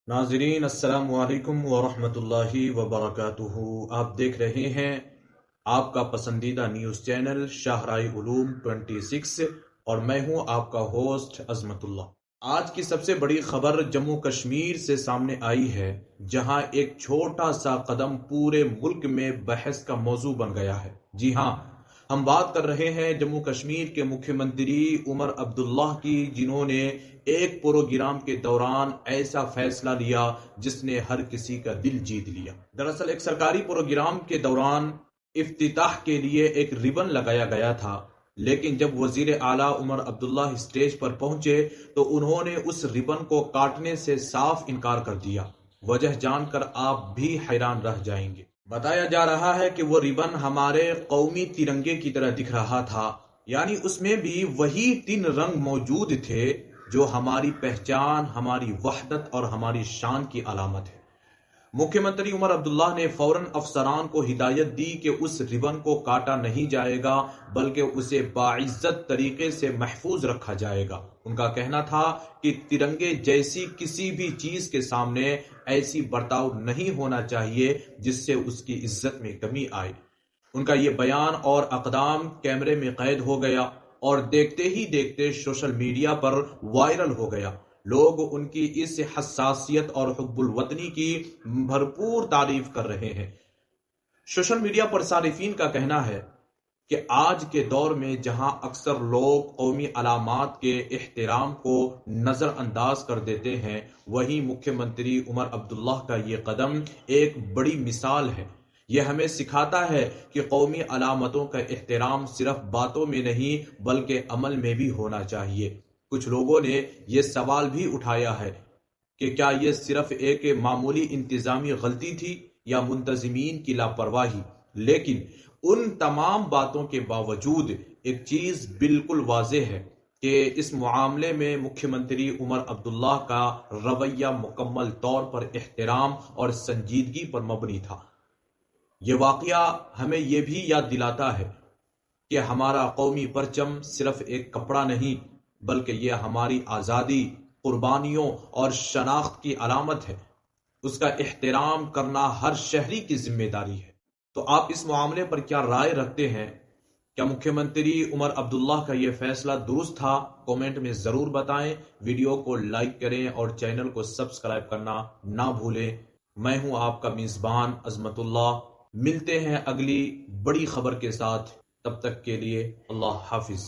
ناظرین السلام علیکم ورحمۃ اللہ وبرکاتہ۔ آپ دیکھ رہے ہیں آپ کا پسندیدہ نیوز چینل شاہراہ علوم 26 اور میں ہوں آپ کا ہوسٹ عظمت اللہ۔ آج کی سب سے بڑی خبر جموں کشمیر سے سامنے آئی ہے، جہاں ایک چھوٹا سا قدم پورے ملک میں بحث کا موضوع بن گیا ہے۔ جی ہاں، ہم بات کر رہے ہیں جموں کشمیر کے مکھیہ منتری عمر عبداللہ کی، جنہوں نے ایک پروگرام کے دوران ایسا فیصلہ لیا جس نے ہر کسی کا دل جیت لیا۔ دراصل ایک سرکاری پروگرام کے دوران افتتاح کے لیے ایک ربن لگایا گیا تھا، لیکن جب وزیر اعلیٰ عمر عبداللہ اسٹیج پر پہنچے تو انہوں نے اس ربن کو کاٹنے سے صاف انکار کر دیا۔ وجہ جان کر آپ بھی حیران رہ جائیں گے۔ بتایا جا رہا ہے کہ وہ ربن ہمارے قومی ترنگے کی طرح دکھ رہا تھا، یعنی اس میں بھی وہی 3 رنگ موجود تھے جو ہماری پہچان، ہماری وحدت اور ہماری شان کی علامت ہے۔ مکھیہ منتری عمر عبداللہ نے فوراً افسران کو ہدایت دی کہ اس ربن کو کاٹا نہیں جائے گا، بلکہ اسے باعزت طریقے سے محفوظ رکھا جائے گا۔ ان کا کہنا تھا کہ ترنگے جیسی کسی بھی چیز کے سامنے ایسی برتاؤ نہیں ہونا چاہیے جس سے اس کی عزت میں کمی آئے۔ ان کا یہ بیان اور اقدام کیمرے میں قید ہو گیا اور دیکھتے ہی دیکھتے سوشل میڈیا پر وائرل ہو گیا۔ لوگ ان کی اس حساسیت اور حب الوطنی کی بھرپور تعریف کر رہے ہیں۔ سوشل میڈیا پر صارفین کا کہنا ہے کہ آج کے دور میں جہاں اکثر لوگ قومی علامات کے احترام کو نظر انداز کر دیتے ہیں، وہیں مکھیہ منتری عمر عبداللہ کا یہ قدم ایک بڑی مثال ہے۔ یہ ہمیں سکھاتا ہے کہ قومی علامتوں کا احترام صرف باتوں میں نہیں بلکہ عمل میں بھی ہونا چاہیے۔ کچھ لوگوں نے یہ سوال بھی اٹھایا ہے کہ کیا یہ صرف ایک معمولی انتظامی غلطی تھی یا منتظمین کی لاپرواہی، لیکن ان تمام باتوں کے باوجود ایک چیز بالکل واضح ہے کہ اس معاملے میں مکھیہ منتری عمر عبداللہ کا رویہ مکمل طور پر احترام اور سنجیدگی پر مبنی تھا۔ یہ واقعہ ہمیں یہ بھی یاد دلاتا ہے کہ ہمارا قومی پرچم صرف ایک کپڑا نہیں بلکہ یہ ہماری آزادی، قربانیوں اور شناخت کی علامت ہے۔ اس کا احترام کرنا ہر شہری کی ذمہ داری ہے۔ تو آپ اس معاملے پر کیا رائے رکھتے ہیں؟ کیا مکھیہ منتری عمر عبداللہ کا یہ فیصلہ درست تھا؟ کومنٹ میں ضرور بتائیں۔ ویڈیو کو لائک کریں اور چینل کو سبسکرائب کرنا نہ بھولیں۔ میں ہوں آپ کا میزبان عظمت اللہ۔ ملتے ہیں اگلی بڑی خبر کے ساتھ، تب تک کے لیے اللہ حافظ۔